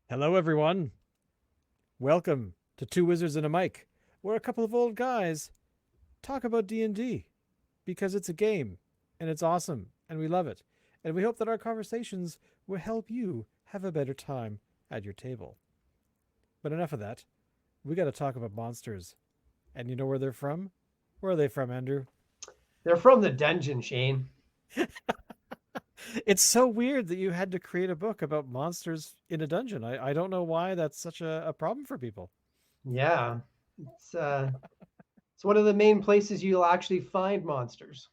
Hello, everyone. Welcome to Two Wizards and a Mic, where a couple of old guys talk about D&D because it's a game and it's awesome and we love it. And we hope that our conversations will help you have a better time at your table. But enough of that. We got to talk about monsters. And you know where they're from? Where are they from, Andrew? They're from the dungeon, Shane. It's so weird that you had to create a book about monsters in a dungeon. I don't know why that's such a problem for people. Yeah, it's uh, it's one of the main places you'll actually find monsters.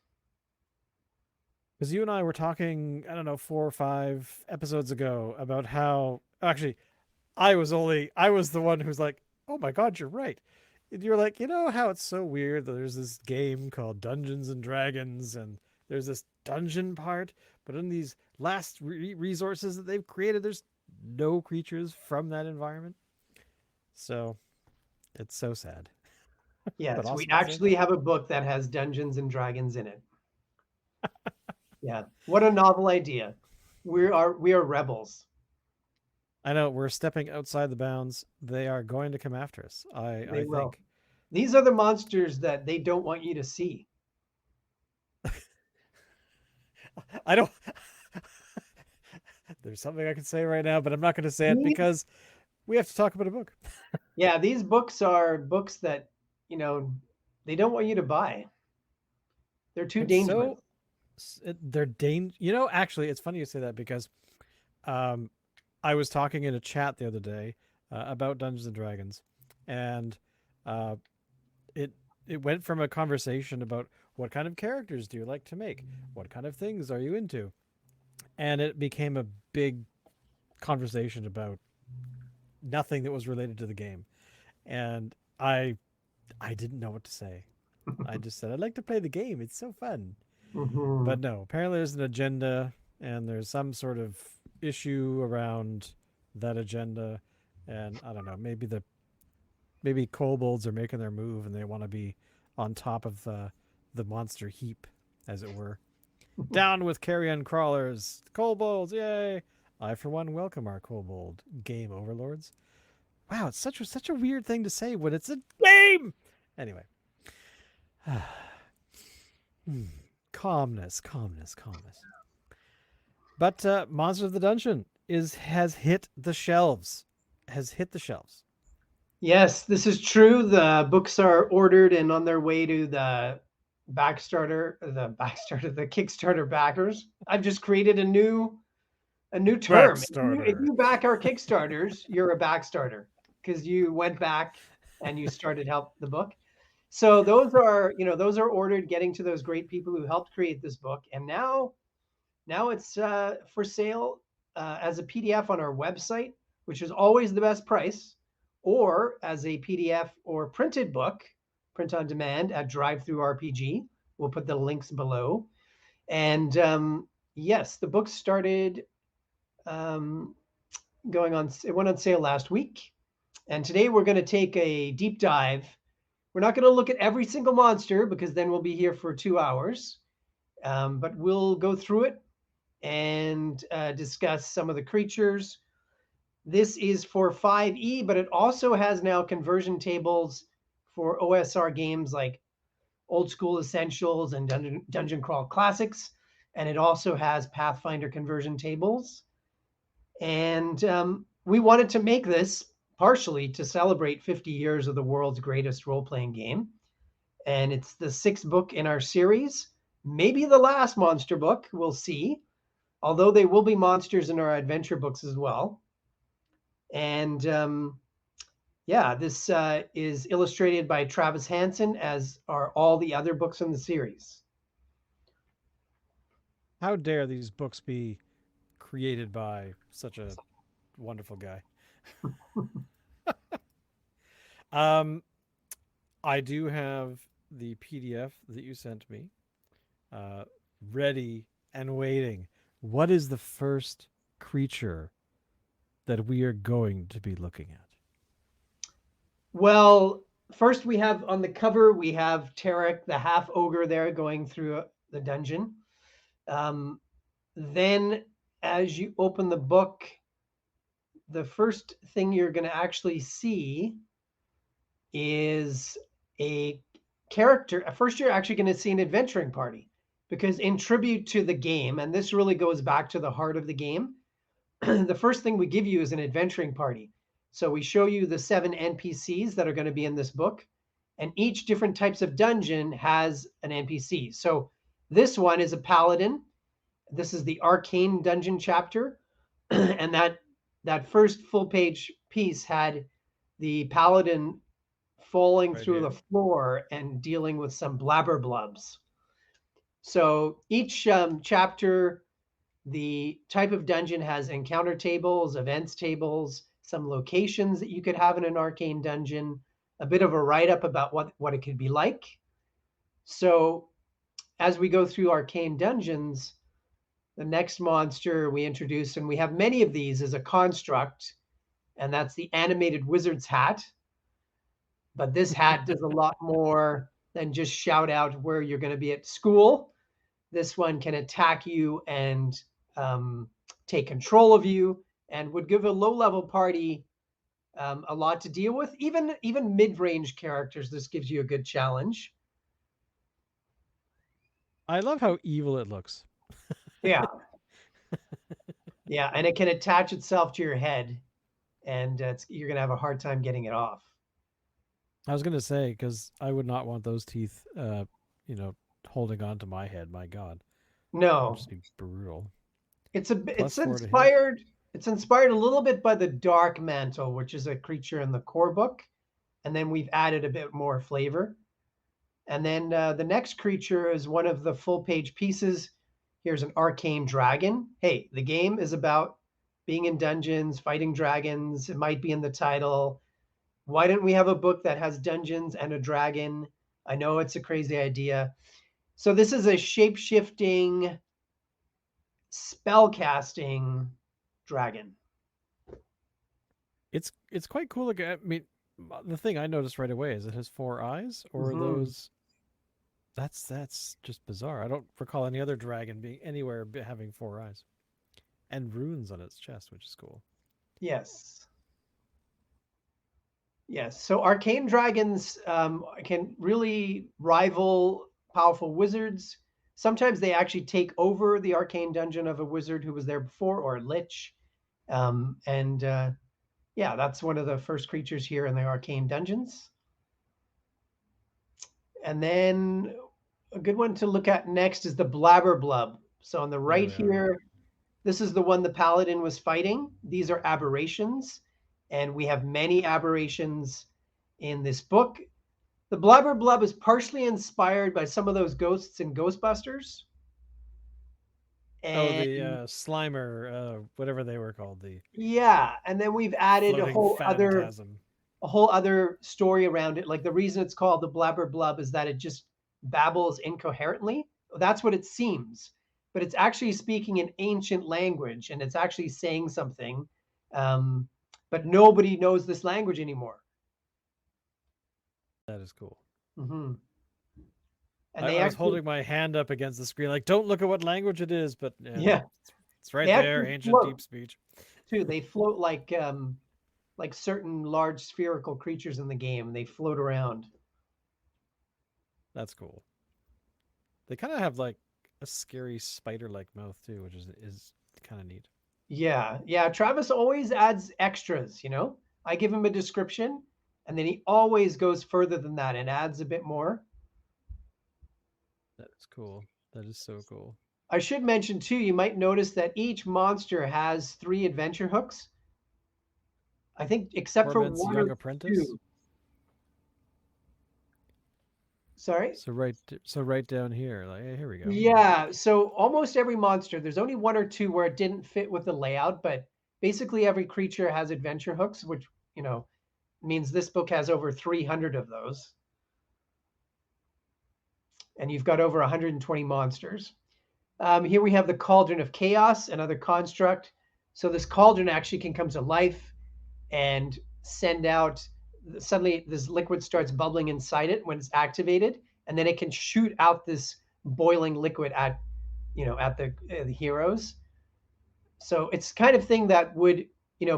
Because you and I were talking, I don't know, 4 or 5 episodes ago about how actually I was the one who's like, oh my god, you're right. And you're like, you know how it's so weird that there's this game called Dungeons and Dragons and there's this dungeon part, but in these last resources that they've created, there's no creatures from that environment. So it's so sad, but Yes, we awesome at the same actually time. have a book that has Dungeons and Dragons in it. Yeah, what a novel idea. We are rebels. I know we're stepping outside the bounds. They are going to come after us. They I will. think. These are the monsters that they don't want you to see. I don't. There's something I can say right now, but I'm not going to say it These, because we have to talk about a book. yeah, these books are books that, you know, they don't want you to buy. They're too It's dangerous. so they're You know, actually, it's funny you say that because um, I was talking in a chat the other day about Dungeons and Dragons, and uh, it it went from a conversation about what kind of characters do you like to make, what kind of things are you into, and it became a big conversation about nothing that was related to the game, and I didn't know what to say. I just said I'd like to play the game. It's so fun. But Mhm. no, apparently there's an agenda and there's some sort of issue around that agenda. And I don't know, maybe kobolds are making their move and they want to be on top of the monster heap, as it were. Down with carrion crawlers, kobolds, yay! I for one welcome our kobold game overlords. Wow, it's such a weird thing to say when it's a game. Anyway, calmness, calmness, calmness. But Monster of the Dungeon is has hit the shelves. Has hit the shelves. Yes, this is true. The books are ordered and on their way to the Kickstarter backers. I've just created a new term. If Backstarter. you back our Kickstarters, you're a backstarter because you went back and you started help the book. So those are ordered, getting to those great people who helped create this book, and now it's for sale as a PDF on our website, which is always the best price, or as a PDF or printed book, print on demand at Drive Through RPG. We'll put the links below. And yes, the book started um, going on. It went on sale last week, and today we're going to take a deep dive. We're not going to look at every single monster because then we'll be here for 2 hours. But we'll go through it and discuss some of the creatures. This is for 5e, but it also has now conversion tables for OSR games like Old School Essentials and Dungeon Crawl Classics. And it also has Pathfinder conversion tables. And we wanted to make this partially to celebrate 50 years of the world's greatest role playing game. And it's the sixth book in our series, maybe the last monster book. We'll see, although there will be monsters in our adventure books as well. And yeah, this is illustrated by Travis Hansen, as are all the other books in the series. How dare these books be created by such a wonderful guy? Um, I do have the PDF that you sent me, uh, ready and waiting. What is the first creature that we are going to be looking at? Well, first we have on the cover, we have Tarek, the half ogre, there going through the dungeon. Um, then, as you open the book, the first thing you're going to actually see is a character. First, you're actually going to see an adventuring party, because in tribute to the game, and this really goes back to the heart of the game, the first thing we give you is an adventuring party. So we show you the 7 NPCs that are going to be in this book, and each different types of dungeon has an NPC. So this one is a paladin. This is the arcane dungeon chapter, and that first full page piece had the paladin falling Right through here. the floor and dealing with some blabberblubs. So each chapter, the type of dungeon has encounter tables, events tables, some locations that you could have in an arcane dungeon, a bit of a write-up about what it could be like. So as we go through arcane dungeons, the next monster we introduce, and we have many of these, is a construct, and that's the animated wizard's hat. But this hat does a lot more than just shout out where you're going to be at school. This one can attack you and take control of you, and would give a low-level party a lot to deal with. Even mid-range characters, this gives you a good challenge. I love how evil it looks. Yeah, yeah, and it can attach itself to your head, and you're going to have a hard time getting it off. I was gonna say because I would not want those teeth, you know, holding on to my head. My God, that would No, just be brutal. it's Plus 4 to hit. inspired. It's inspired a little bit by the Dark Mantle, which is a creature in the core book, and then we've added a bit more flavor. And then the next creature is one of the full page pieces. Here's an arcane dragon. Hey, the game is about being in dungeons, fighting dragons. It might be in the title. Why didn't we have a book that has dungeons and a dragon? I know it's a crazy idea. So this is a shape-shifting, spell-casting dragon. It's quite cool. Like, I mean, the thing I noticed right away is it has 4 eyes, or Mm-hmm. those. That's just bizarre. I don't recall any other dragon being anywhere having 4 eyes, and runes on its chest, which is cool. Yes. Yes. So arcane dragons can really rival powerful wizards. Sometimes they actually take over the arcane dungeon of a wizard who was there before, or a lich. And yeah, that's one of the first creatures here in the arcane dungeons. And then a good one to look at next is the blabberblub. So on the There right we are. here, this is the one the paladin was fighting. These are aberrations, and we have many aberrations in this book. The blabberblub is partially inspired by some of those ghosts in Ghostbusters. Oh, And the Slimer, whatever they were called, the yeah, and then we've added floating phantasm. a whole other story around it. Like the reason it's called the blabberblub is that it just babbles incoherently. That's what it seems, but it's actually speaking an ancient language, and it's actually saying something. Um, but nobody knows this language anymore. That is cool. Hmm. And I, they I was actually, holding my hand up against the screen, like, don't look at what language it is, but yeah, no, yeah, it's they right there, actually ancient float deep speech. too. They float like certain large spherical creatures in the game. They float around. That's cool. They kind of have like a scary spider-like mouth too, which is kind of neat. Yeah, yeah. Travis always adds extras, you know? I give him a description, and then he always goes further than that and adds a bit more. That is cool. That is so cool. I should mention too, you might notice that each monster has 3 adventure hooks. I think except for Torment's one young or apprentice. two. Sorry? So right down here, like, hey, here we go. Yeah, so almost every monster, there's only 1 or 2 where it didn't fit with the layout, but basically every creature has adventure hooks, which, you know, means this book has over 300 of those. And you've got over 120 monsters. Here we have the Cauldron of Chaos, another construct. So this cauldron actually can come to life and send out, suddenly this liquid starts bubbling inside it when it's activated, and then it can shoot out this boiling liquid at, you know, at the heroes. So it's kind of thing that would,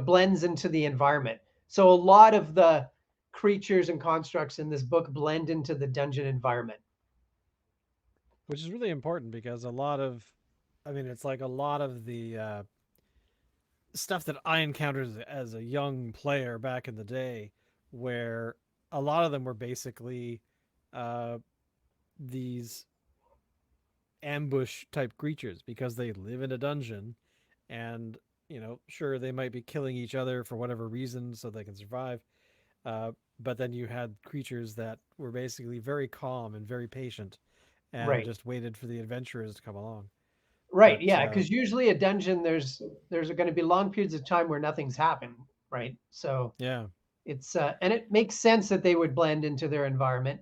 blends into the environment. So a lot of the creatures and constructs in this book blend into the dungeon environment. Which is really important because a lot of, I mean, it's like a lot of the stuff that I encountered as a young player back in the day, where a lot of them were basically uh, these ambush type creatures because they live in a dungeon and sure they might be killing each other for whatever reason so they can survive, but then you had creatures that were basically very calm and very patient and Right. just waited for the adventurers to come along. Right. But Yeah. Because usually a dungeon, there's going to be long periods of time where nothing's happened. Right. So yeah. it's and it makes sense that they would blend into their environment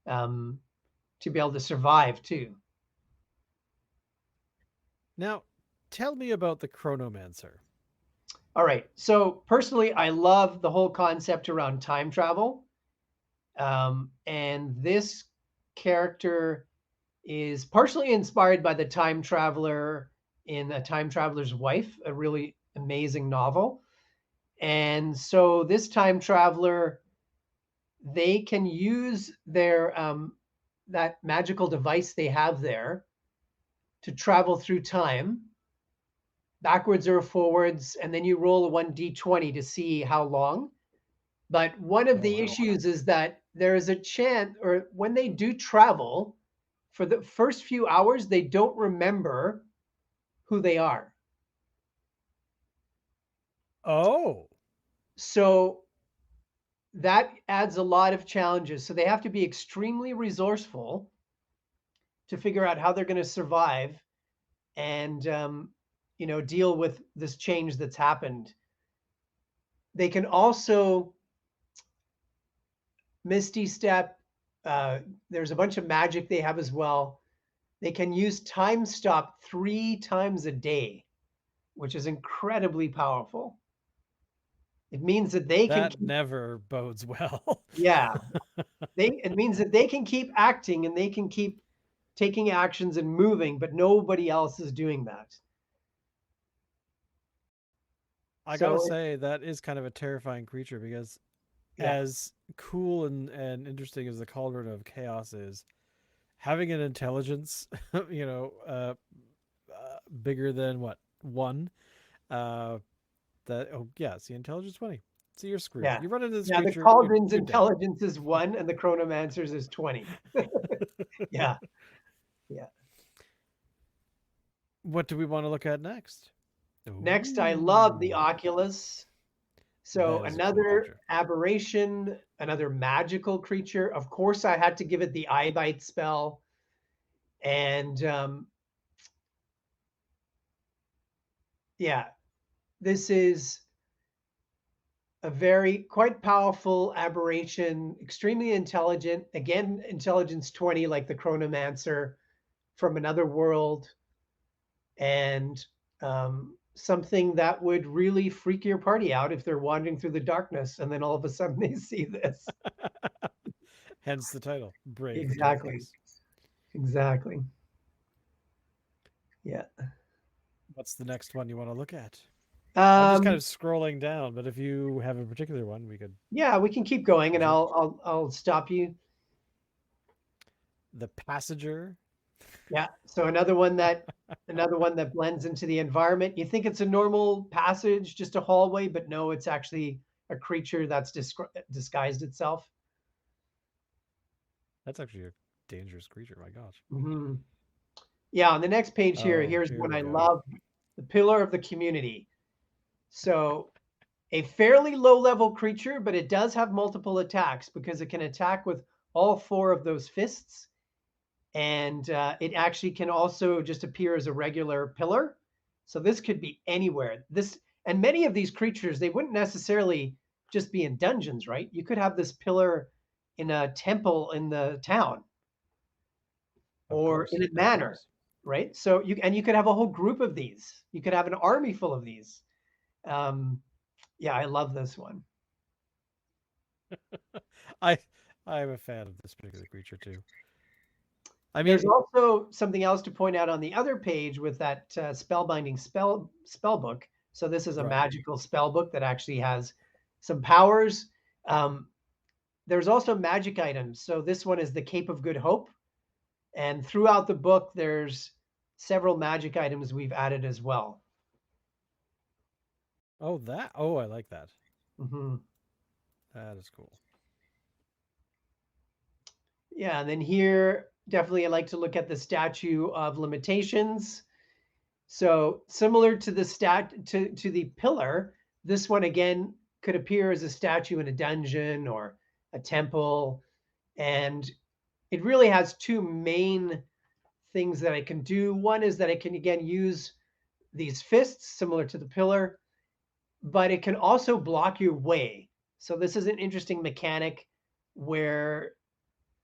um, to be able to survive too. Now tell me about the chronomancer. All right. So personally, I love the whole concept around time travel. And this character is partially inspired by the time traveler in A Time Traveler's Wife, a really amazing novel. And so this time traveler, they can use their that magical device they have there to travel through time, backwards or forwards, and then you roll a 1d20 to see how long. But one of Oh the wow. issues is that there is a chance, or when they do travel, for the first few hours, they don't remember who they are. Oh. So that adds a lot of challenges. So they have to be extremely resourceful to figure out how they're going to survive and deal with this change that's happened. They can also Misty Step. There's a bunch of magic they have as well. They can use Time Stop 3 times a day, which is incredibly powerful. It means that they can That keep, never bodes well. yeah, it means that they can keep acting and they can keep taking actions and moving, but nobody else is doing that. I gotta So say that is kind of a terrifying creature because yeah, as cool and interesting as the Cauldron of Chaos is, having an intelligence, bigger than what, one, uh, that oh yeah, see intelligence 20. So you're screwed. yeah, You run into this yeah. The creature, Cauldron's you're dead. intelligence is 1, and the Chronomancer's is 20. Yeah, yeah. What do we want to look at next? Next, I love the Ooh, Oculus. So that is a cool another creature. aberration, another magical creature. Of course, I had to give it the eye bite spell, and yeah, this is a very quite powerful aberration, extremely intelligent. Again, intelligence 20, like the Chronomancer from another world, and something that would really freak your party out if they're wandering through the darkness and then all of a sudden they see this. Hence the title, Brave the Exactly. Darkness. Exactly. Yeah. What's the next one you want to look at? I'm just kind Um, of scrolling down, but if you have a particular one, we could yeah, we can keep going, and present. I'll stop you. The Passenger. Yeah. So another one that blends into the environment. You think it's a normal passage, just a hallway, but no, it's actually a creature that's disguised itself. That's actually a dangerous creature. My gosh. Hmm. Yeah. On the next page here, Oh, here's here what we I go. love: the pillar of the community. So a fairly low level creature, but it does have multiple attacks because it can attack with all 4 of those fists. And it actually can also just appear as a regular pillar. So this could be anywhere. This and many of these creatures, they wouldn't necessarily just be in dungeons, right? You could have this pillar in a temple in the town Of or in course. a Of manor, course. right? So you could have a whole group of these. You could have an army full of these. Um, yeah, I love this one. I I am a fan of this particular creature too. I There's mean, also something else to point out on the other page with that spell book. So this is a Right. magical spell book that actually has some powers. Um, there's also magic items. So this one is the Cape of Good Hope. And throughout the book, there's several magic items we've added as well. Oh, that. Oh, I like that. Mhm. That is cool. Yeah, and then here, definitely I like to look at the statue of limitations. So similar to the to the pillar, this one again could appear as a statue in a dungeon or a temple. And it really has two main things that I can do. One is that I can again use these fists similar to the pillar, but it can also block your way. So this is an interesting mechanic where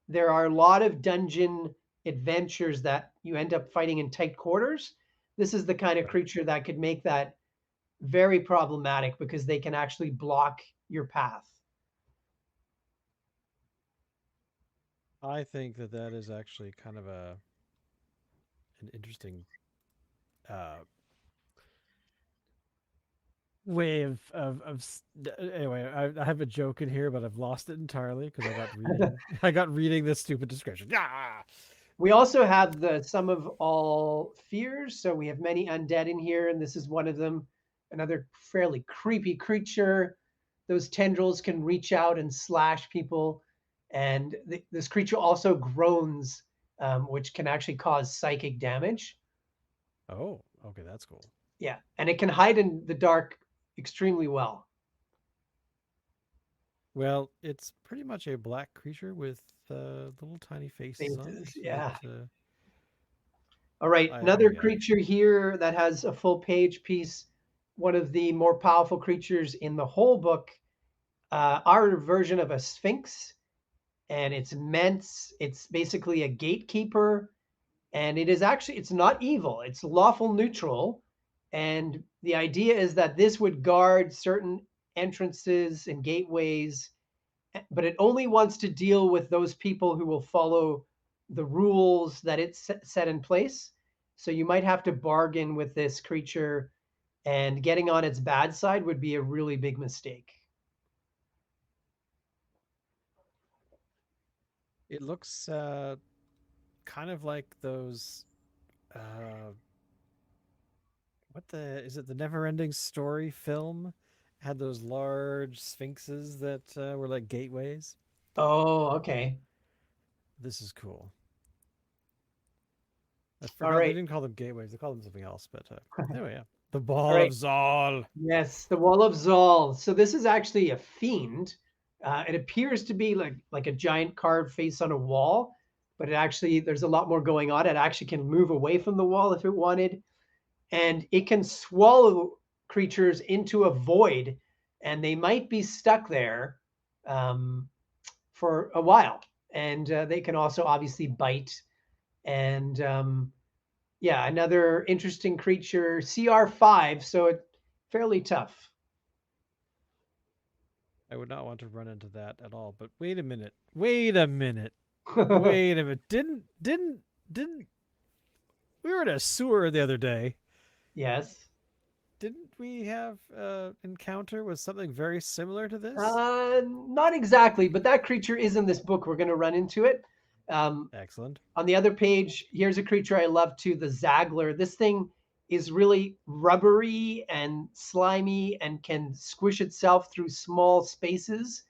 there are a lot of dungeon adventures that you end up fighting in tight quarters. This is the kind of Right. creature that could make that very problematic because they can actually block your path. I think that that is actually kind of an interesting uh, way anyway. I have a joke in here, but I've lost it entirely because I got reading. I got reading this stupid description. Yeah. We also have the sum of all fears. So we have many undead in here, and this is one of them. Another fairly creepy creature. Those tendrils can reach out and slash people. And this creature also groans, which can actually cause psychic damage. Oh, okay, that's cool. Yeah. And it can hide in the dark extremely well. Well, it's pretty much a black creature with little tiny faces on Faces. it. Yeah. That All right, I another yeah. creature here that has a full page piece, one of the more powerful creatures in the whole book, our version of a sphinx, and it's immense. It's basically a gatekeeper, and it is actually it's not evil. It's lawful neutral, and the idea is that this would guard certain entrances and gateways, but it only wants to deal with those people who will follow the rules that it's set in place. So you might have to bargain with this creature, and getting on its bad side would be a really big mistake. It looks kind of like those uh what the is it the Never Ending Story film had those large sphinxes that were like gateways. Oh, okay. This is cool. I All forgot they right. didn't call them gateways. They called them something else. But anyway, yeah, the All Ball of right. Zal. Yes, the Wall of Zal. So this is actually a fiend. It appears to be like a giant carved face on a wall, but it actually there's a lot more going on. It actually can move away from the wall if it wanted, and it can swallow creatures into a void, and they might be stuck there um, for a while. And they can also obviously bite. And yeah, another interesting creature, CR5, so it's fairly tough. I would not want to run into that at all. But wait a minute. Wait a minute. Wait a minute. Didn't we were in a sewer the other day? Yes. Didn't we have encounter with something very similar to this? Not exactly, but that creature is in this book. We're going to run into it. Um, Excellent. on the other page, here's a creature I love too, the Zagler. This thing is really rubbery and slimy and can squish itself through small spaces.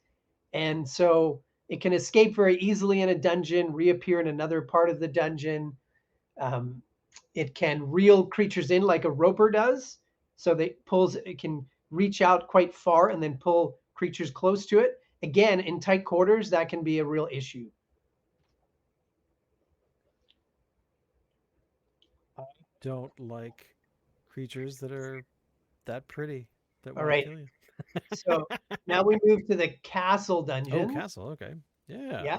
And so it can escape very easily in a dungeon, reappear in another part of the dungeon. Um, it can reel creatures in like a roper does. So it can reach out quite far and then pull creatures close to it. Again, in tight quarters, that can be a real issue. I don't like creatures that are that pretty that All want to right. kill you. So now we move to the castle Oh, dungeon. castle. Okay. Yeah. Yeah.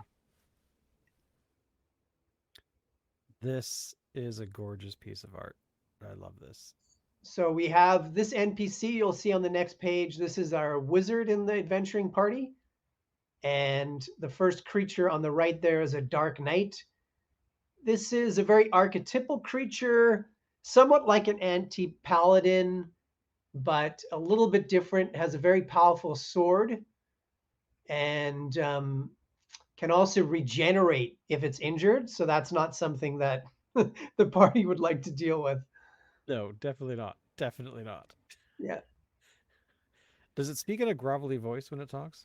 This is a gorgeous piece of art. I love this. So we have this NPC you'll see on the next page. This is our wizard in the adventuring party. And the first creature on the right there is a dark knight. This is a very archetypal creature, somewhat like an anti paladin, but a little bit different. Has a very powerful sword, and can also regenerate if it's injured. So that's not something that the party would like to deal with. No, definitely not. Definitely not. Yeah, Does it speak in a grovelly voice when it talks?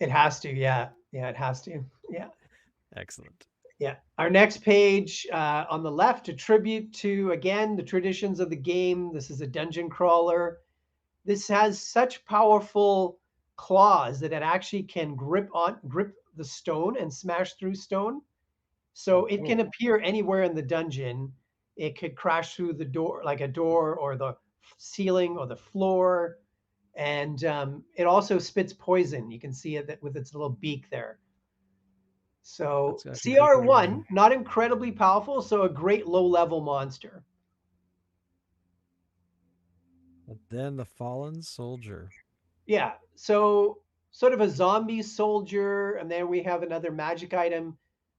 it has to. Yeah, yeah, it has to. Yeah. Excellent. Yeah. Our next page on the left, a tribute to, again, the traditions of the game. This is a dungeon crawler. This has such powerful claws that it actually can grip the stone and smash through stone. So it can Oh, appear anywhere in the dungeon. It could crash through the door, like a door or the ceiling or the floor. And it also spits poison. You can see it with its little beak there. So that's actually pretty cool CR1, design. not incredibly powerful, so a great low-level monster. And then the fallen soldier. Yeah, so sort of a zombie soldier, and then we have another magic item.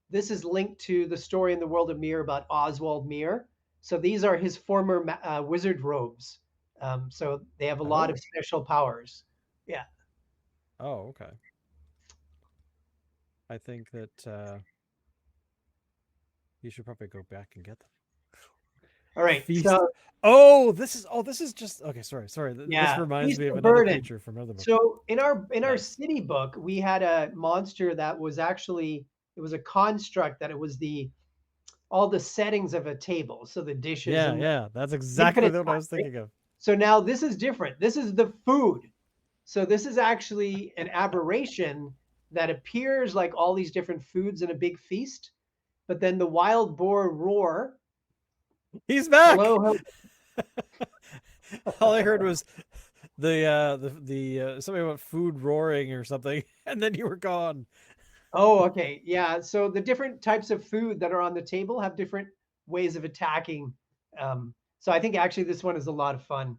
This is linked to the story in the world of Mir about Oswald Mir. So these are his former wizard robes. So they have a lot of Oh. special powers. Yeah. Oh, okay. I think that you should probably go back and get them. All right. Feast. So This is just okay. Sorry. This yeah, reminds Feast me of of another Burden. creature from another book. So in our Yes. city book, we had a monster that was actually, it was a construct that it was the all the settings of a table. So the dishes Yeah, and yeah. That's it could exactly attack, what I was right? thinking of. So now this is different. This is the food. So this is actually an aberration that appears like all these different foods in a big feast, but then the wild boar roar. He's back. Hello. All I heard was the something about food roaring or something, and then you were gone. Oh, okay. Yeah. So the different types of food that are on the table have different ways of attacking. So I think actually this one is a lot of fun.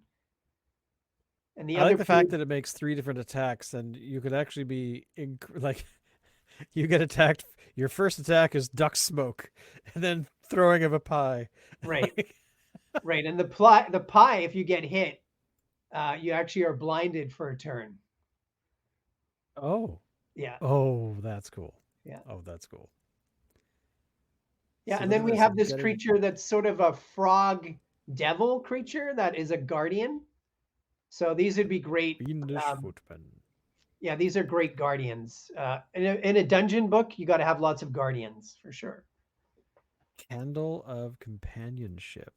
And the I like other the fact food, that it makes three different attacks, and you could actually be like you get attacked. Your first attack is duck smoke, and then throwing of a pie. right, right. And the pie, if you get hit, you actually are blinded for a turn. Oh, Yeah, oh, that's cool. yeah, Oh, that's cool. yeah. See, And look then at we this. have I'm this getting creature that's sort of a frog devil creature that is a guardian. So these would be great. fiendish footman. Yeah, these are great guardians. In a dungeon book, you got to have lots of guardians for sure. Candle of companionship.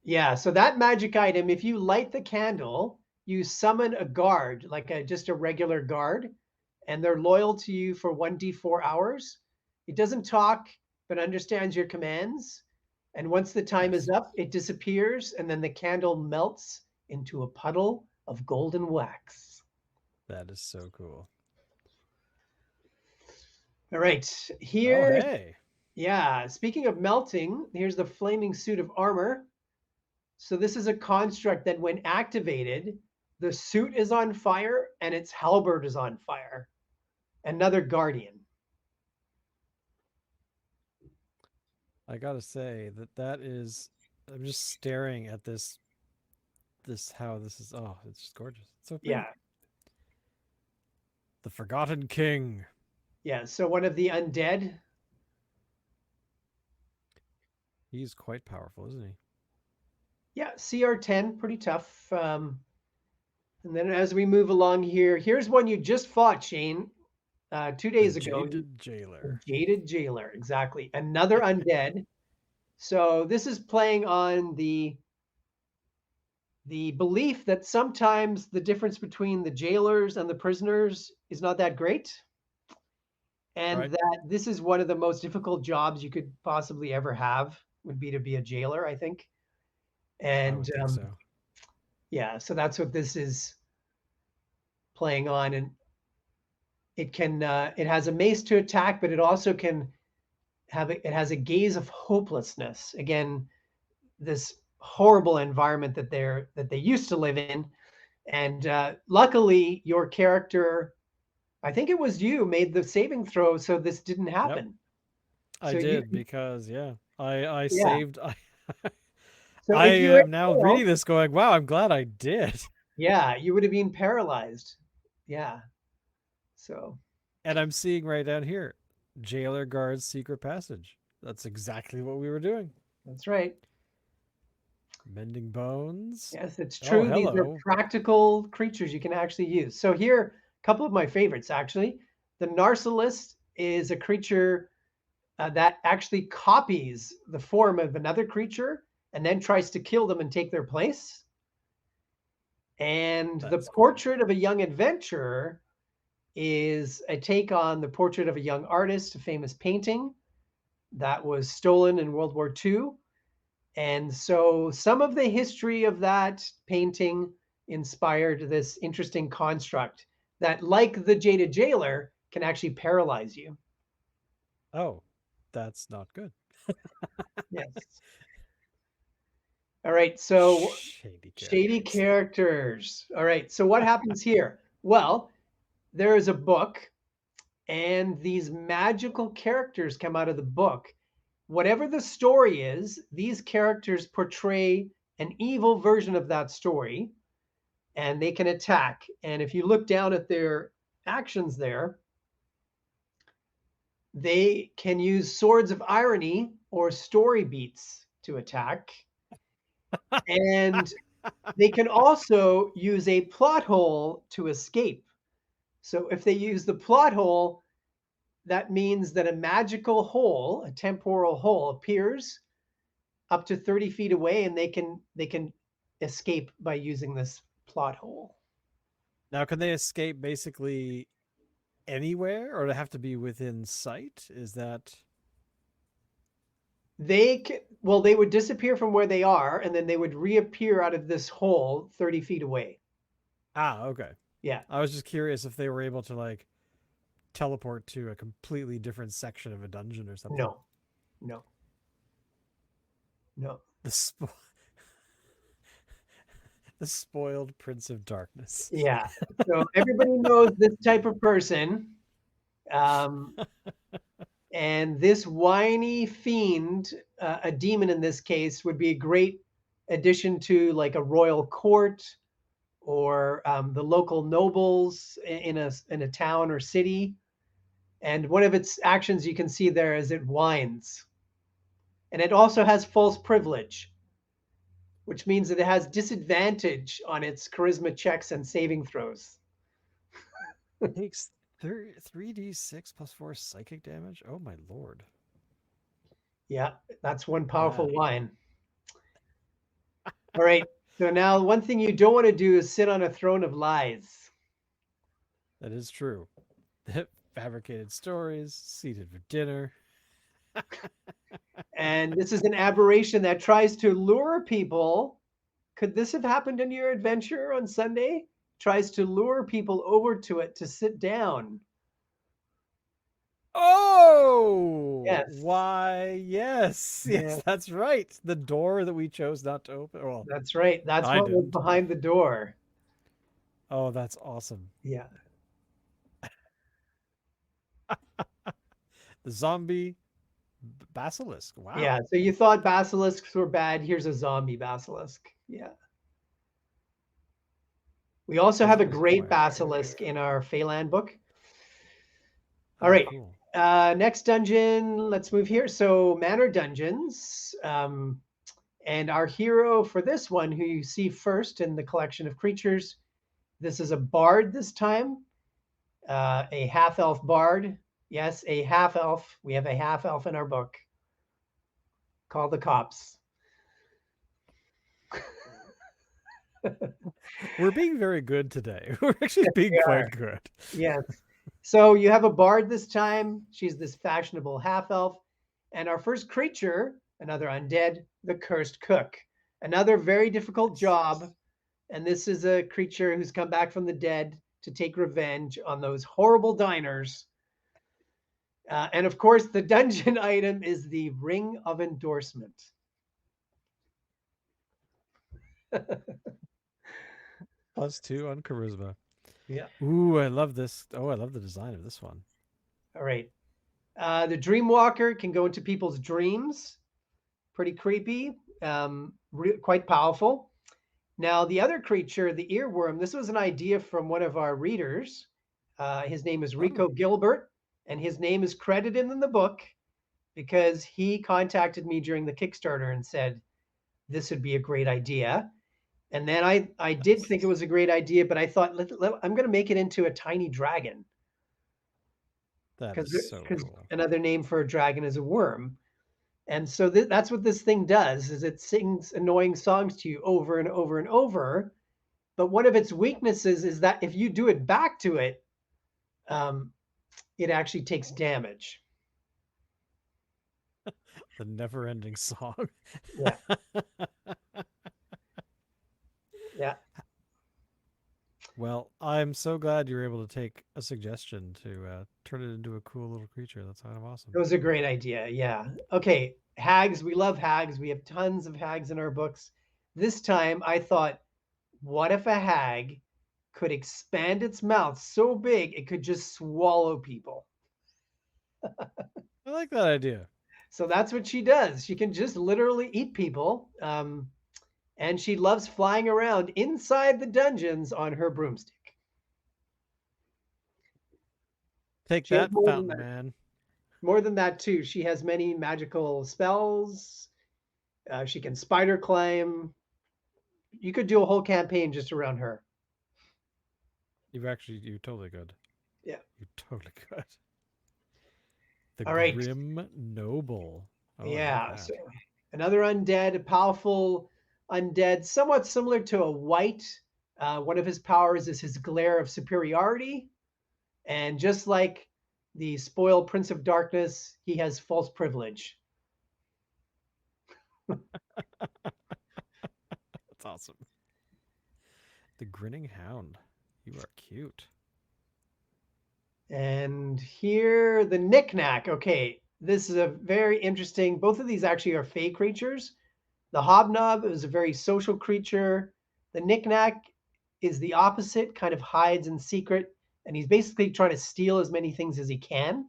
Yeah, so that magic item, if you light the candle, you summon a guard, like just a regular guard, and they're loyal to you for 1d4 hours. It doesn't talk, but understands your commands. And once the time is Nice. up, it disappears, and then the candle melts into a puddle of golden wax. That is so cool. All right, Oh, here's, hey. yeah, speaking of melting, here's the flaming suit of armor. So this is a construct that when activated, the suit is on fire and its halberd is on fire. Another guardian. I gotta say that is. I'm just staring at this how this is. Oh, it's just gorgeous. It's so pretty. Yeah. The Forgotten King. Yeah. So one of the undead. He's quite powerful, isn't he? Yeah. CR10, pretty tough. And then as we move along here, here's one you just fought, Shane, 2 days The ago. Jaded Jailer. Jaded Jailer. Exactly. Another undead. So this is playing on the belief that sometimes the difference between the jailers and the prisoners is not that great, and Right? that this is one of the most difficult jobs you could possibly ever have, would be to be a jailer, I think. I And would think so. yeah, so that's what this is playing on. And it has a mace to attack, but it also can it has a gaze of hopelessness. Again, this horrible environment that they used to live in. And luckily, your character, I think it was you, made the saving throw, so this didn't Yep. happen. I So you, did because yeah. I yeah. saved I So I if you am now reading this going, wow, I'm glad I did. Yeah, you would have been paralyzed. Yeah. So And I'm seeing right down here, jailer guards secret passage. That's exactly what we were doing. that's right. Mending bones. Yes, it's Oh, true. These are hello. practical creatures you can actually use. So here, a couple of my favorites actually. The Narcillus is a creature that actually copies the form of another creature and then tries to kill them and take their place. And the That's cool. Portrait of a Young Adventurer is a take on the Portrait of a Young Artist, a famous painting that was stolen in World War II. And so some of the history of that painting inspired this interesting construct that, like the Jaded Jailer, can actually paralyze you. Oh, that's not good. Yes. All right. So Shady shady characters. characters. All right. So what happens here? Well, there is a book, and these magical characters come out of the book. Whatever the story is, these characters portray an evil version of that story, and they can attack. And if you look down at their actions there, they can use swords of irony or story beats to attack. And they can also use a plot hole to escape. So if they use the plot hole, that means that a magical hole, a temporal hole, appears up to 30 feet away, and they can escape by using this plot hole. Now, can they escape basically anywhere, or do they have to be within sight? Is that Well, they would disappear from where they are, and then they would reappear out of this hole 30 feet away. okay? Yeah. I was just curious if they were able to like teleport to a completely different section of a dungeon or something. No, no, no. The the spoiled Prince of Darkness. Yeah. So everybody knows this type of person. Um, and this whiny fiend, a demon in this case, would be a great addition to like a royal court or the local nobles in a town or city. And one of its actions you can see there is it whines. And it also has false privilege, which means that it has disadvantage on its charisma checks and saving throws. Takes 3d6 plus 4 psychic damage. Oh my lord. Yeah, that's one That powerful whine. All right. So now one thing you don't want to do is sit on a throne of lies. that is true. Fabricated stories, seated for dinner. And this is an aberration that tries to lure people. Could this have happened in your adventure on Sunday? Tries to lure people over to it to sit down. Oh, Yes. why? Yes, Yeah, yes, that's right. The door that we chose not to open. Well, that's right. That's I what was didn't. behind the door. Oh, that's awesome. Yeah. The zombie basilisk. Yeah. Wow. So you thought basilisks were bad. Here's a zombie basilisk. Yeah. We also have a Basilisk great acquired. basilisk in our Phelan book. All Oh, right. cool. Next dungeon. Let's move here. So manor dungeons. And our hero for this one, who you see first in the collection of creatures, this is a bard this time, a half elf bard. Yes, a half elf. We have a half elf in our book. Call the cops. We're being very good today. We're actually being We are. quite good. Yes. So you have a bard this time. She's this fashionable half elf. And our first creature, another undead, the cursed cook. Another very difficult job. And this is a creature who's come back from the dead to take revenge on those horrible diners. And of course, the dungeon item is the Ring of Endorsement. +2 on charisma. Yeah. Ooh, I love this. Oh, I love the design of this one. All right. The Dreamwalker can go into people's dreams. Pretty creepy, quite powerful. Now, the other creature, the earworm, this was an idea from one of our readers. His name is Oh, Rico Gilbert, and his name is credited in the book because he contacted me during the Kickstarter and said this would be a great idea. And then I did nice. think it was a great idea, but I thought I'm going to make it into a tiny dragon That is because so cool. another name for a dragon is a worm. And so that's what this thing does is it sings annoying songs to you over and over and over. But one of its weaknesses is that if you do it back to it, um, it actually takes damage. The never-ending song. Yeah, yeah. Well, I'm so glad you were able to take a suggestion to turn it into a cool little creature. That's kind of awesome. It was a great idea. Yeah. Okay. Hags. We love hags. We have tons of hags in our books. This time I thought, what if a hag could expand its mouth so big it could just swallow people? I like that idea. So that's what she does. She can just literally eat people. And she loves flying around inside the dungeons on her broomstick. Take She has that, Fountain Man. more than that too. She has many magical spells. She can spider climb. You could do a whole campaign just around her. You're totally good. Yeah. You're totally good. The All right. Grim Noble. Oh, I like Yeah. that. So another undead, a powerful undead, somewhat similar to a white. One of his powers is his glare of superiority. And just like the spoiled Prince of Darkness, he has false privilege. That's awesome. The Grinning Hound. You are cute. And here, the knickknack. Okay, this is a very interesting. Both of these actually are fey creatures. The hobnob is a very social creature. The knickknack is the opposite, kind of hides in secret, and he's basically trying to steal as many things as he can.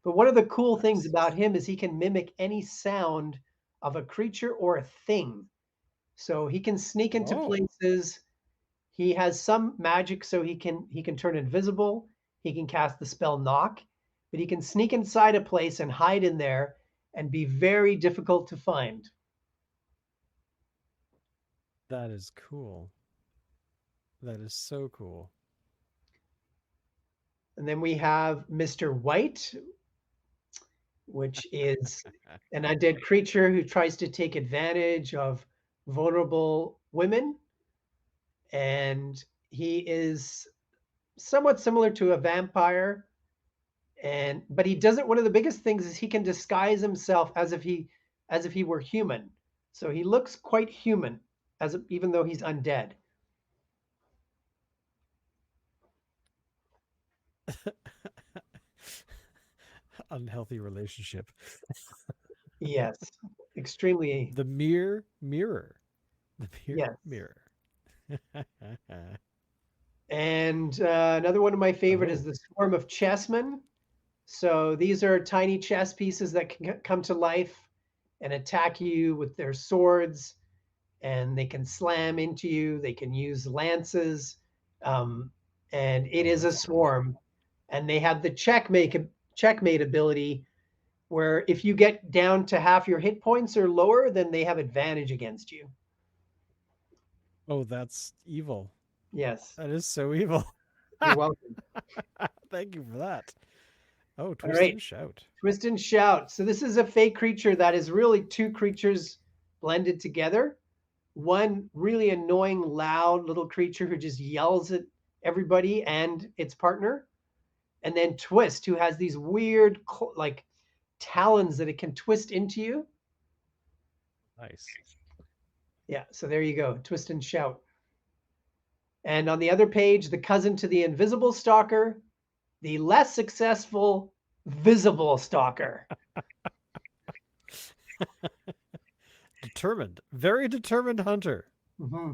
But one of the cool things Nice. about him is he can mimic any sound of a creature or a thing. So he can sneak into Oh, places. He has some magic, so he can turn invisible. He can cast the spell knock, but he can sneak inside a place and hide in there and be very difficult to find. that is cool. That is so cool. And then we have Mr. White, which is an undead creature who tries to take advantage of vulnerable women. And he is somewhat similar to a vampire. But he doesn't. One of the biggest things is he can disguise himself as if he were human. So he looks quite human, even though he's undead. Unhealthy relationship. Yes, extremely. The Mirror. The Yes. Mirror. And another one of my favorite is Oh, the swarm of chessmen. So these are tiny chess pieces that can come to life and attack you with their swords, and they can slam into you. They can use lances, um, and it oh, is a that's cool. swarm. And they have the checkmate ability, where if you get down to half your hit points or lower, then they have advantage against you. Oh, that's evil. Yes, That is so evil. you're welcome. Thank you for that. Oh, All twist right, and shout. twist and shout. So this is a fake creature that is really two creatures blended together. One really annoying, loud little creature who just yells at everybody and its partner, and then Twist, who has these weird like talons that it can twist into you. Nice. Yeah, so there you go, twist and shout. And on the other page, the cousin to the invisible stalker, the less successful visible stalker. Determined. Very determined hunter. Mm-hmm.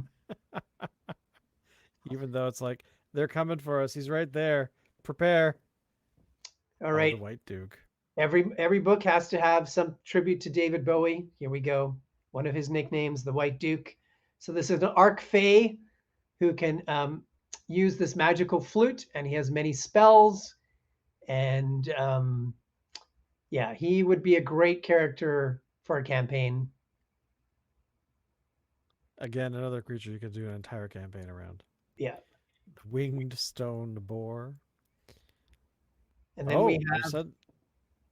Even though it's like, they're coming for us. He's right there. Prepare. All Oh, the right. White Duke. Every book has to have some tribute to David Bowie. Here we go. One of his nicknames, the White Duke. So this is an Arc-Fae who can use this magical flute, and he has many spells. And yeah, he would be a great character for a campaign. Again, another creature you could do an entire campaign around. Yeah. The winged stone boar. And then we Oh, you said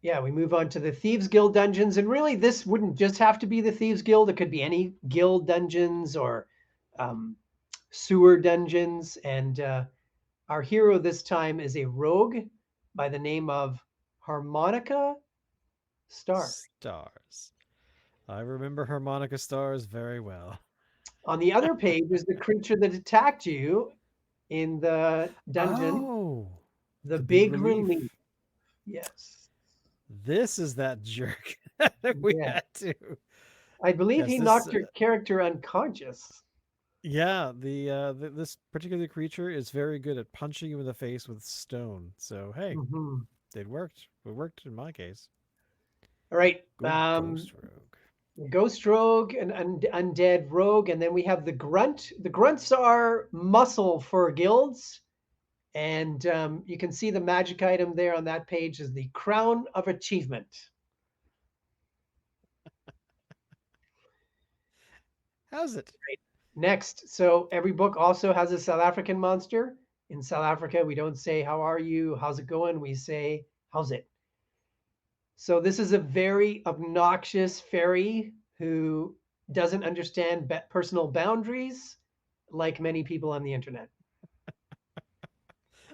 yeah, we move on to the Thieves Guild dungeons. And really, this wouldn't just have to be the Thieves Guild. It could be any guild dungeons or um, sewer dungeons. And our hero this time is a rogue by the name of Harmonica Star. stars. I remember harmonica stars very well. On the other page is the creature that attacked you in the dungeon, Oh, the the big big relief. relief. Yes. This is that jerk that we Yeah. had to. I believe Yes, he this. knocked your character unconscious. Yeah, this particular creature is very good at punching you in the face with stone. So hey, Mhm. it worked. It worked in my case. All right. Good ghost rogue. Ghost rogue and undead rogue, and then we have the grunt. The grunts are muscle for guilds, and you can see the magic item there on that page is the crown of achievement. How's it? Right. Next, so every book also has a South African monster. In South Africa, we don't say "How are you? How's it going?" We say "How's it?" So this is a very obnoxious fairy who doesn't understand personal boundaries, like many people on the internet.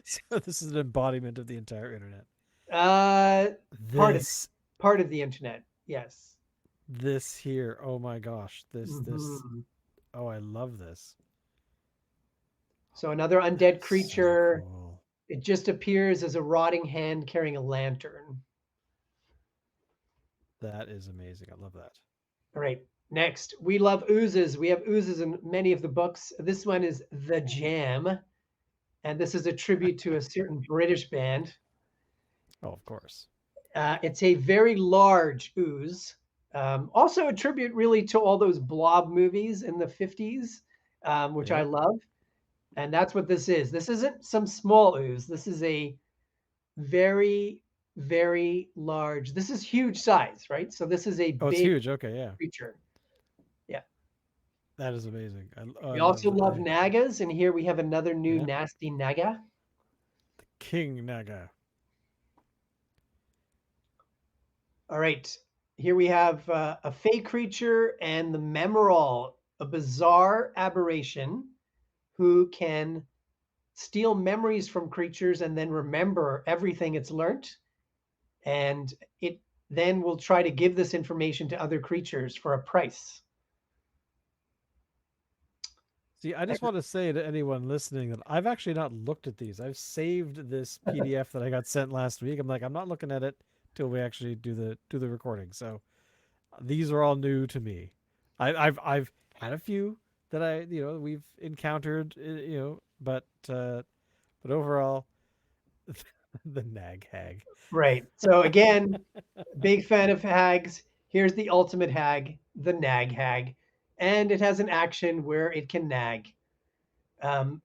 So this is an embodiment of the entire internet. Uh, part of This part of the internet, yes. this here. Oh my gosh. This. Mhm. Oh, I love this. So another undead So creature. cool. It just appears as a rotting hand carrying a lantern. That is amazing. I love that. All right. Next, we love oozes. We have oozes in many of the books. This one is The Jam, and this is a tribute to a certain British band. Oh, of course. It's a very large ooze. Also, a tribute really to all those blob movies in the 50s, which I Yep. love. And that's what this is. This isn't some small ooze. This is a very, very large. This is huge size, right? So this is a Oh, it's big huge. Okay, yeah. creature. Yeah. That is amazing. I We love also that. love nagas, and here we have another new Yeah. nasty naga. King Naga. All right. Here we have a fey creature and the Memorall, a bizarre aberration who can steal memories from creatures and then remember everything it's learnt. And it then will try to give this information to other creatures for a price. See, I just want to say to anyone listening that I've actually not looked at these. I've saved this PDF that I got sent last week. I'm like, I'm not looking at it till we actually do the recording. So these are all new to me. I've had a few that we've encountered, but overall, the nag hag. Right. So again, big fan of hags. Here's the ultimate hag, the nag hag. And it has an action where it can nag. Um,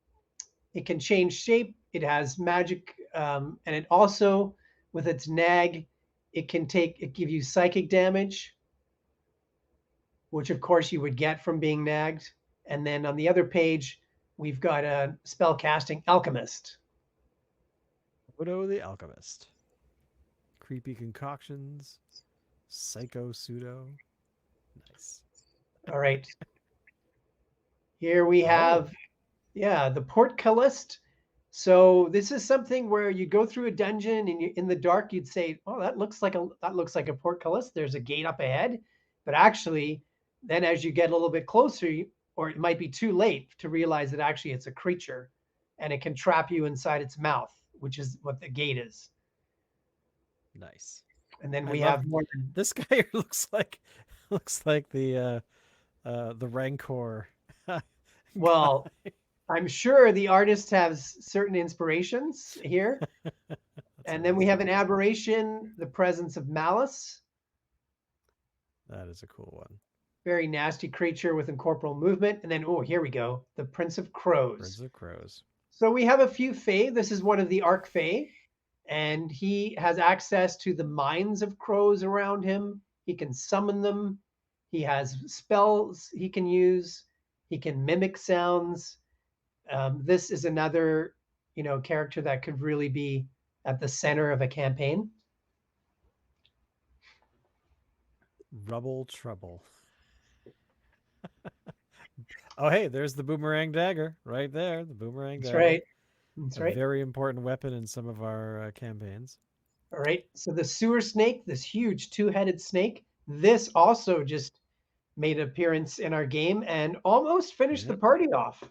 it can change shape. It has magic. And it also, with its nag, it give you psychic damage, which of course you would get from being nagged. And then on the other page, we've got a spell casting alchemist. Odo the Alchemist. Creepy concoctions. Psycho pseudo. Nice. All right. Here we have, yeah, the portcullis. So this is something where you go through a dungeon and you, in the dark you'd say, "Oh, that looks like a portcullis. There's a gate up ahead." But actually, then as you get a little bit closer, or it might be too late to realize that actually it's a creature, and it can trap you inside its mouth, which is what the gate is. Nice. And then I we love have more than this guy. Looks like the Rancor. guy. well, I'm sure the artist has certain inspirations here. That's And then we have amazing. an aberration, the presence of malice. That is a cool one. Very nasty creature with incorporeal movement. And then, oh, here we go, the Prince of Crows. Birds of crows. So we have a few Fae. This is one of the Arc Fae, and he has access to the minds of crows around him. He can summon them. He has spells he can use. He can mimic sounds. This is another, character that could really be at the center of a campaign. Rubble trouble. Oh, hey, there's the boomerang dagger right there. The boomerang That's dagger. right. That's A right. very important weapon in some of our campaigns. All right. So the sewer snake, this huge two-headed snake, this also just made an appearance in our game and almost finished the Yep. party off.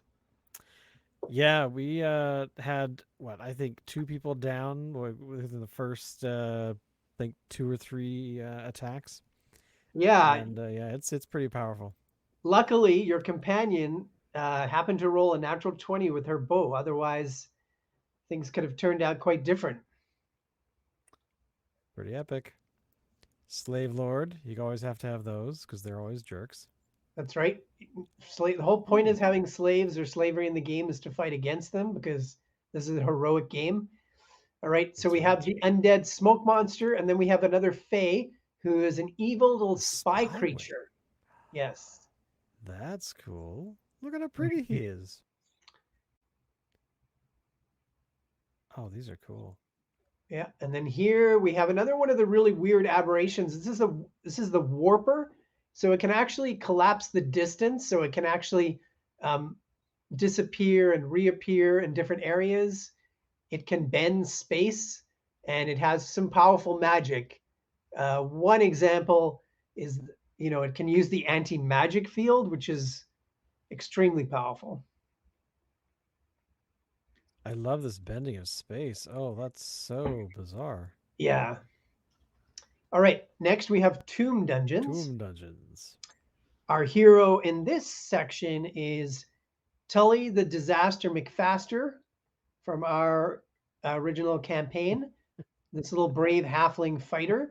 Yeah, we had what I think two people down within the first, I think 2 or 3 attacks, Yeah. and yeah, it's pretty powerful. Luckily, your companion happened to roll a natural 20 with her bow. Otherwise, things could have turned out quite different. Pretty epic. Slave Lord, you always have to have those because they're always jerks. That's right. The whole point is Ooh, having slaves or slavery in the game is to fight against them because this is a heroic game. All right. So that's we right. have the undead smoke monster, and then we have another Fae who is an evil little A spy spyway. creature. Yes. That's cool. Look at how pretty he is. Oh, these are cool. Yeah, and then here we have another one of the really weird aberrations. This is the warper, so it can actually collapse the distance, so it can actually um, disappear and reappear in different areas. It can bend space, and it has some powerful magic. One example is, it can use the anti-magic field, which is extremely powerful. I love this bending of space. Oh, that's so bizarre. Yeah. All right. Next, we have tomb dungeons. Tomb dungeons. Our hero in this section is Tully the Disaster McFaster from our original campaign, this little brave halfling fighter.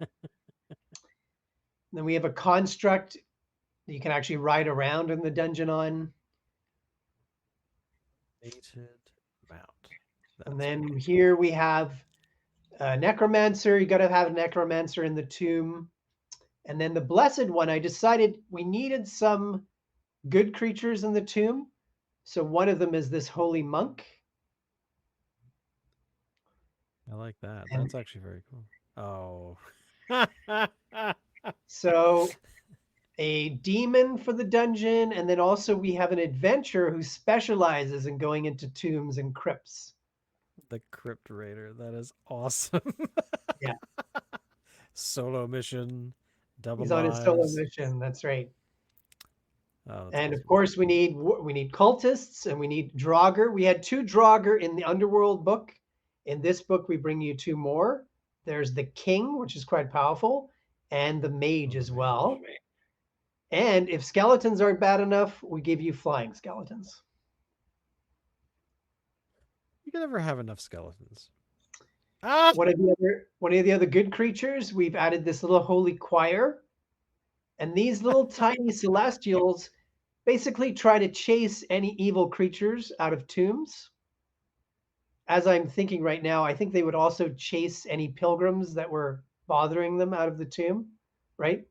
Then we have a construct that you can actually ride around in the dungeon on. Mated mount. And That's then right. here we have a necromancer. You got to have a necromancer in the tomb. And then the blessed one, I decided we needed some good creatures in the tomb. So one of them is this holy monk. I like that. And That's actually very cool. Oh. so a demon for the dungeon, and then also we have an adventurer who specializes in going into tombs and crypts. The Crypt Raider. That is awesome. Yeah, Solo mission, double he's on his solo lives. mission. That's right. Oh, that's And of awesome. course, we need cultists and we need Draugr. We had two Draugr in the Underworld book. In this book, we bring you two more. There's the King, which is quite powerful, and the Oh, Mage the as mage. well. And if skeletons aren't bad enough, we give you flying skeletons. You can never have enough skeletons. Ah! One of the other good creatures, we've added this little holy choir, and these little tiny celestials basically try to chase any evil creatures out of tombs. As I'm thinking right now, I think they would also chase any pilgrims that were bothering them out of the tomb, right?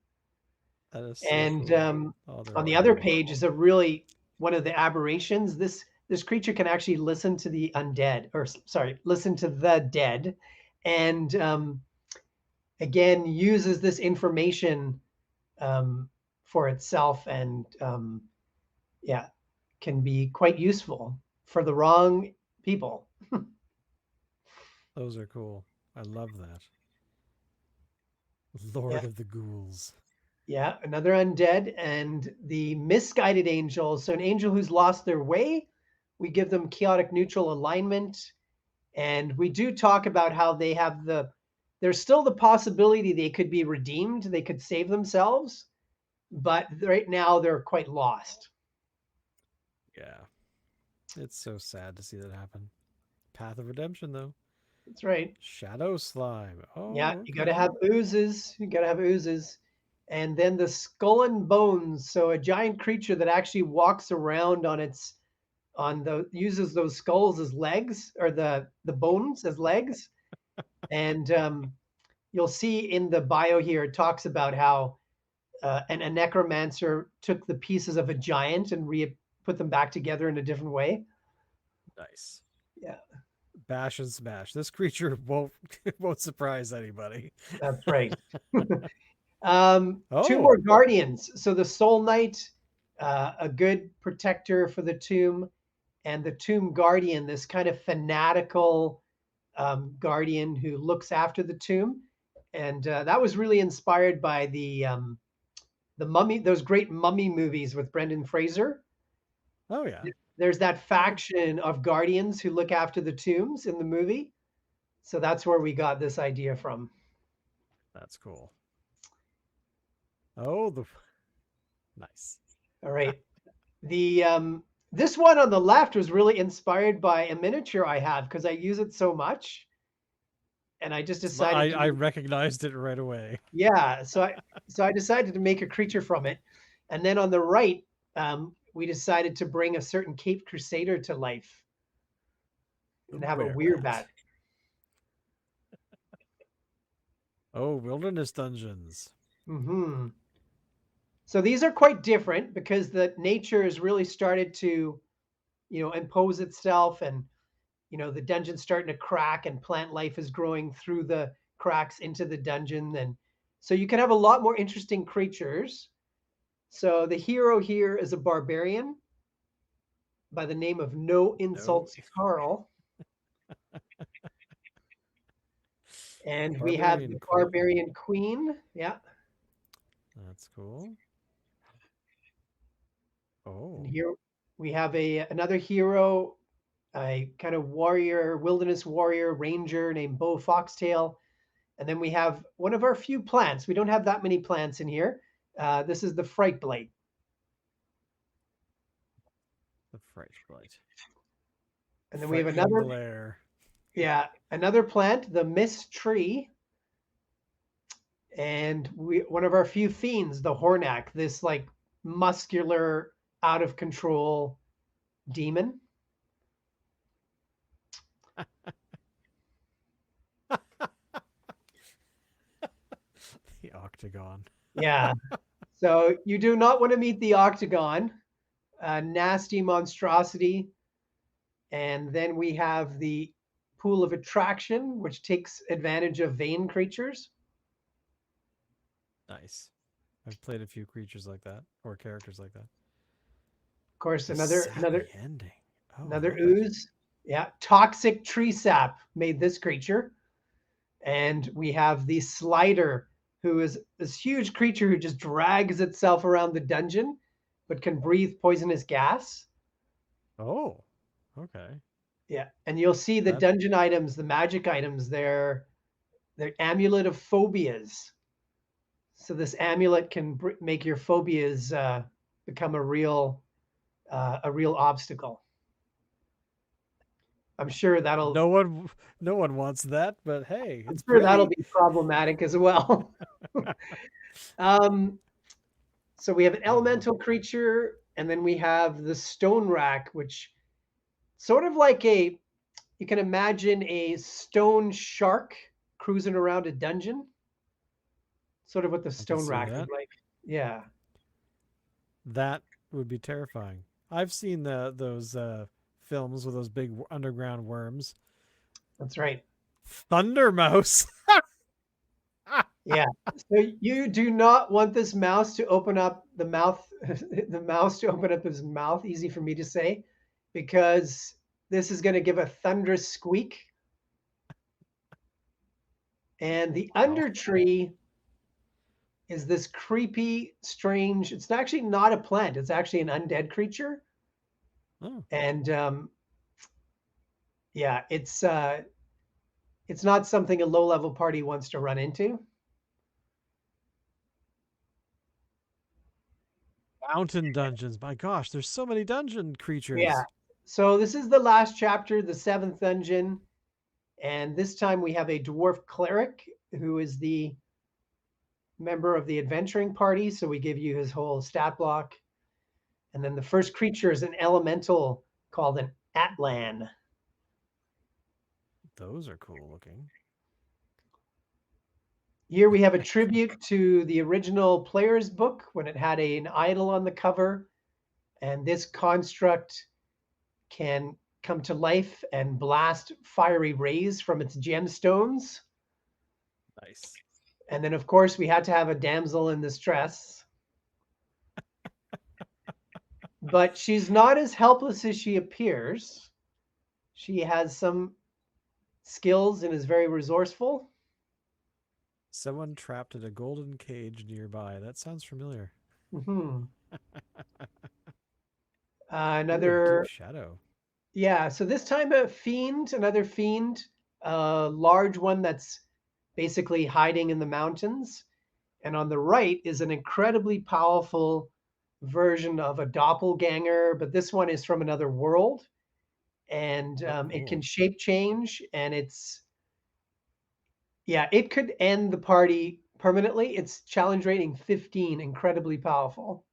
That is so And cool. Oh, they're on the other adorable. page is a really one of the aberrations. This creature can actually listen to the undead, or sorry, listen to the dead, and again uses this information for itself, and yeah, can be quite useful for the wrong people. Those are cool. I love that. Yeah, Lord of the Ghouls. yeah, another undead, and the misguided angel. So an angel who's lost their way, we give them chaotic neutral alignment, and we do talk about how they have there's still the possibility they could be redeemed, they could save themselves, but right now they're quite lost. Yeah. It's so sad to see that happen. Path of Redemption, though. That's right. Shadow Slime. Yeah, Oh, you got to okay. have oozes. You got to have oozes. and then the skull and bones. So a giant creature that actually walks around uses those skulls as legs, or the bones as legs. And you'll see in the bio here, it talks about how a necromancer took the pieces of a giant and put them back together in a different way. Nice. Yeah, Bash and smash. This creature won't surprise anybody. that's right. Two Oh, more guardians. So the Soul Knight, a good protector for the tomb, and the Tomb Guardian, this kind of fanatical guardian who looks after the tomb. And that was really inspired by the mummy, those great mummy movies with Brendan Fraser. oh yeah. There's that faction of guardians who look after the tombs in the movie. So that's where we got this idea from. That's cool. Oh, the nice. All right. The this one on the left was really inspired by a miniature I have because I use it so much. And I just decided I to, recognized it right away. yeah, so I decided to make a creature from it. And then on the right, we decided to bring a certain Cape Crusader to life and have a Whereat. weirbat. Oh, wilderness dungeons. Hmm. So these are quite different because the nature has really started to, impose itself, and the dungeon's starting to crack and plant life is growing through the cracks into the dungeon. And so you can have a lot more interesting creatures. So the hero here is a barbarian by the name of No No, Insults Carl. And we have the barbarian queen. barbarian queen. Yeah. That's cool. And Oh, here we have another hero, a kind of warrior, wilderness warrior, ranger named Bo Foxtail. And then we have one of our few plants. We don't have that many plants in here. This is the Fright Blight. the fright blight. And then we have Frightening another, glare. another plant, the Mist Tree. And one of our few fiends, the Hornak, this like muscular, out of control demon. The octagon. Yeah. So you do not want to meet the Octagon, a nasty monstrosity. And then we have the Pool of Attraction, which takes advantage of vain creatures. Nice. I've played a few creatures like that or characters like that. Of course, The another sappy another ending. Oh, I another love it. ooze. Yeah, toxic tree sap made this creature. And we have the Slider, who is this huge creature who just drags itself around the dungeon, but can breathe poisonous gas. Oh, okay. Yeah, and you'll see the That dungeon items, the magic items. They're amulet of phobias. So this amulet can make your phobias become a real obstacle. I'm sure that'll no one wants that, but hey, I'm it's sure that'll pretty. be problematic as well. um, so we have an I love elemental it. creature, and then we have the stone rack, which sort of you can imagine a stone shark cruising around a dungeon, sort of what the I can stone see rack is that. like. Yeah, That would be terrifying. I've seen those films with those big underground worms. that's right. Thunder Mouse. Yeah. So you do not want this mouse to open up the mouth, the mouse to open up his mouth, easy for me to say, because this is going to give a thunderous squeak. And the Wow. under tree is this creepy, strange, it's actually not a plant, it's actually an undead creature. Oh, And yeah, it's not something a low-level party wants to run into. mountain dungeons. My gosh, there's so many dungeon Yeah. creatures. So this is the last chapter, the seventh dungeon. And this time we have a dwarf cleric who is the member of the adventuring party, so we give you his whole stat block. And then the first creature is an elemental called an Atlan. Those are cool looking. Here we have a tribute to the original player's book when it had an idol on the cover. And this construct can come to life and blast fiery rays from its gemstones. Nice. And then, of course, we had to have a damsel in distress. But she's not as helpless as she appears. She has some skills and is very resourceful. Someone trapped in a golden cage nearby. That sounds familiar. Mm-hmm. Ooh, a deep Another, shadow. yeah. So this time a fiend, another fiend, a large one that's basically hiding in the mountains. And on the right is an incredibly powerful version of a doppelganger, but this one is from another world, and Oh, it cool. can shape change, and it could end the party permanently. It's challenge rating 15, incredibly powerful.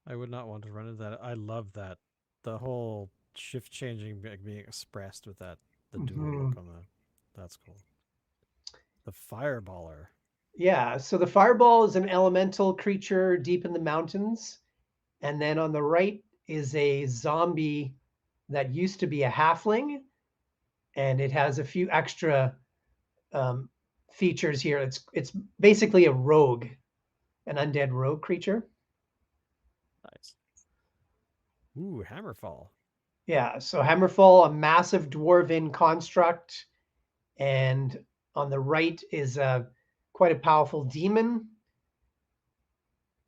I would not want to run into that. I love that. The whole shift changing being expressed with that the dual Hmm. look on the that's cool. The fireballer. Yeah, so the fireball is an elemental creature deep in the mountains. And then on the right is a zombie that used to be a halfling, and it has a few extra um, features here. It's basically a rogue, an undead rogue creature. Nice. Ooh, Hammerfall. Yeah, so Hammerfall, a massive dwarven construct, and on the right is quite a powerful demon.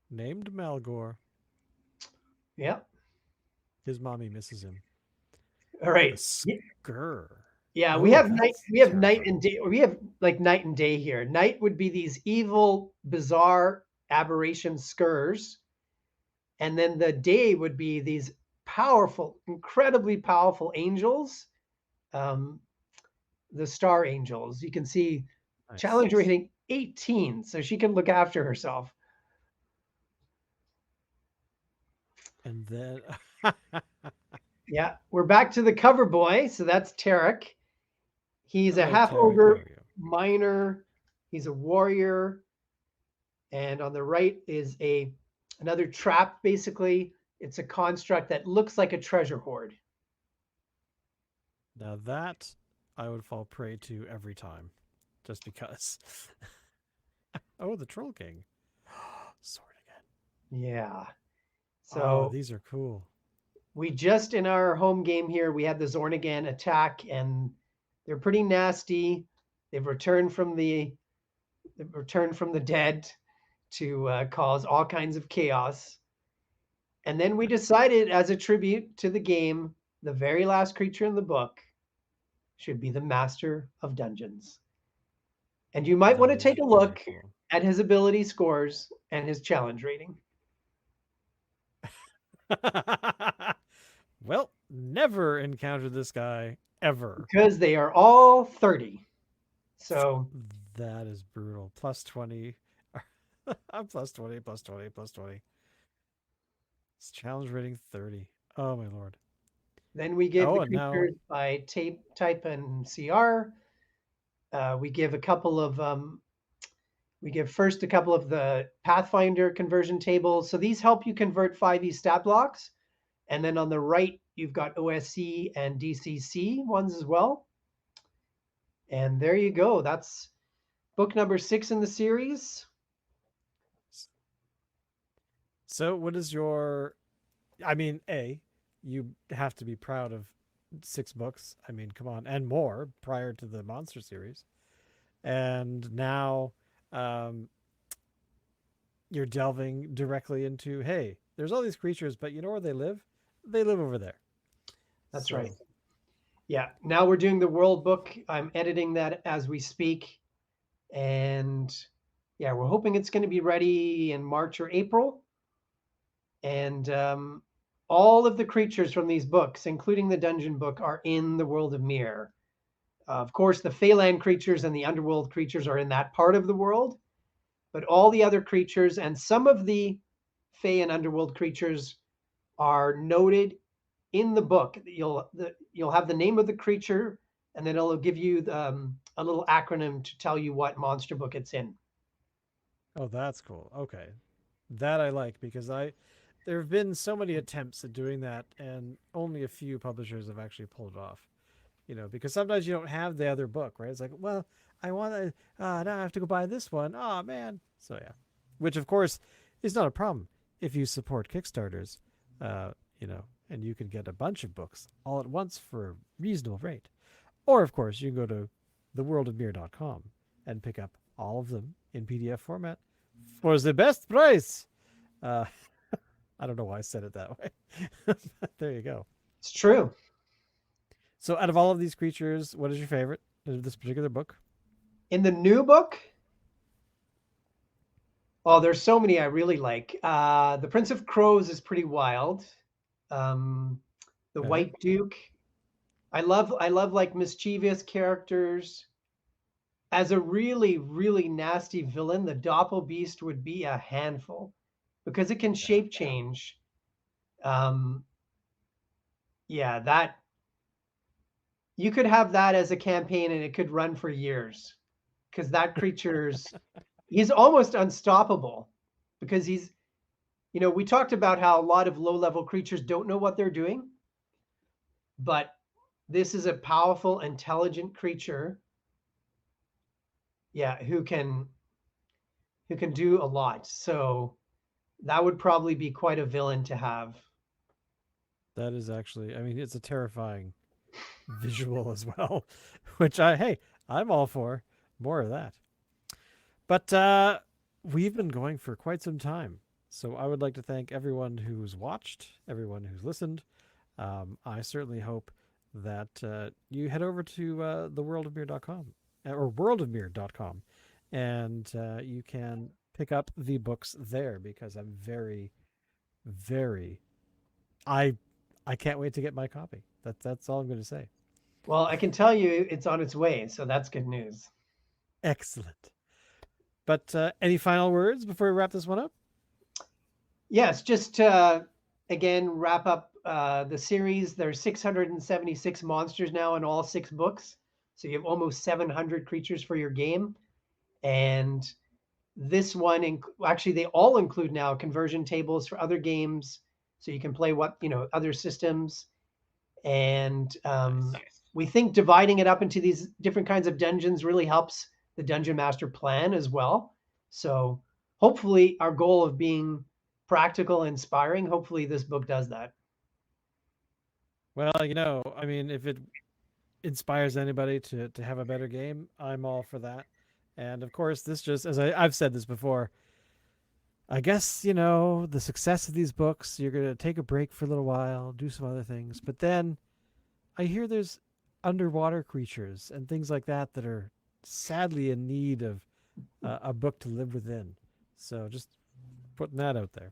Named Malgor. Yeah. His mommy misses him. All The right. Skur. Yeah, we Oh, have night. that's We have night and terrifying. day. We have like night and day here. Night would be these evil, bizarre aberration skurs, and then the day would be these powerful, incredibly powerful angels, um, the star angels. You can see Nice. challenge rating 18, so she can look after herself. And then Yeah, we're back to the cover boy. So that's Tarek. He's a oh, half Tarek, there ogre we go. miner. He's a warrior, and on the right is a another trap. Basically, it's a construct that looks like a treasure hoard. Now that I would fall prey to every time, just because. Oh, the Troll King. Sword again. Yeah. Oh, So these are cool. we just in our home game here, we had the Zornigan attack, and they're pretty nasty. They've returned from the dead to cause all kinds of chaos. And then we decided, as a tribute to the game, the very last creature in the book should be the Master of Dungeons. And you might want That to is take a very look cool. at his ability scores and his challenge rating. Well, never encountered this guy ever. Because they are all 30. So That is brutal. Plus 20. I'm plus 20, plus 20, plus 20. It's challenge rating 30. Oh, my lord. then we give Oh, the and now, creatures by type and CR. We give first a couple of the Pathfinder conversion tables. So these help you convert 5e stat blocks. And then on the right, you've got OSC and DCC ones as well. And there you go. That's book number 6 in the series. so what is your. I mean, A, you have to be proud of 6 books. I mean, come on, and more prior to the Monster series. And now um, you're delving directly into hey, there's all these creatures, but you know where they live? They live over there. That's right. So Yeah. Now we're doing the world book. I'm editing that as we speak. And yeah, we're hoping it's going to be ready in March or April. And all of the creatures from these books, including the dungeon book, are in the world of Mir. Of course, the Phalan creatures and the underworld creatures are in that part of the world, but all the other creatures and some of the Fey and Underworld creatures are noted in the book. You'll have the name of the creature, and then it'll give you a little acronym to tell you what monster book it's in. Oh, that's cool. Okay. That I like because there have been so many attempts at doing that and only a few publishers have actually pulled it off. Because sometimes you don't have the other book, right? It's like, well, I want to now I have to go buy this one. Oh, man. So yeah. Which of course is not a problem if you support Kickstarters, uh, and you can get a bunch of books all at once for a reasonable rate. Or of course, you can go to theworldofmere.com and pick up all of them in PDF format for the best price. Uh, I don't know why I said it that way. But there you go. It's true. So, out of all of these creatures, what is your favorite of this particular book? In the new book, oh, there's so many I really like. The Prince of Crows is pretty wild. Um, the Okay. White Duke. I love like mischievous characters. As a really, really nasty villain, the Doppel Beast would be a handful because it can Yeah. shape change. Um, yeah, that you could have that as a campaign and it could run for years because that creature's he's almost unstoppable because we talked about how a lot of low level creatures don't know what they're doing, but this is a powerful, intelligent creature, yeah, who can do a lot. So that would probably be quite a villain to have. That is actually, I mean, it's a terrifying visual as well, which hey, I'm all for more of that. But we've been going for quite some time. So I would like to thank everyone who's watched, everyone who's listened. I certainly hope that you head over to theworldofmere.com or worldofmere.com and you can pick up the books there because I'm very, very, I, I can't wait to get my copy. That's all I'm going to say. Well, I can tell you it's on its way, so that's good news. Excellent. But any final words before we wrap this one up? Yes, just again wrap up the series. There's 676 monsters now in all 6 books, so you have almost 700 creatures for your game. And this one, actually, they all include now conversion tables for other games, so you can play other systems. And Nice. we think dividing it up into these different kinds of dungeons really helps the dungeon master plan as well. So hopefully, our goal of being practical, inspiring, hopefully this book does that. Well, I mean, if it inspires anybody to have a better game, I'm all for that. And of course, this just, as I've said this before, I guess, the success of these books, you're going to take a break for a little while, do some other things. But then I hear there's underwater creatures and things like that are sadly in need of a book to live within. So just putting that out there.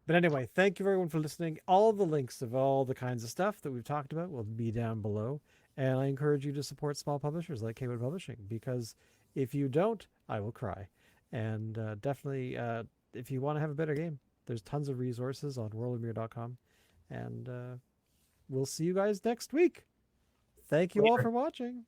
But anyway, thank you everyone for listening. All the links of all the kinds of stuff that we've talked about will be down below. And I encourage you to support small publishers like Cawood Publishing because if you don't, I will cry. And definitely, if you want to have a better game, there's tons of resources on worldofmere.com. And we'll see you guys next week. Thank you all Later. for watching.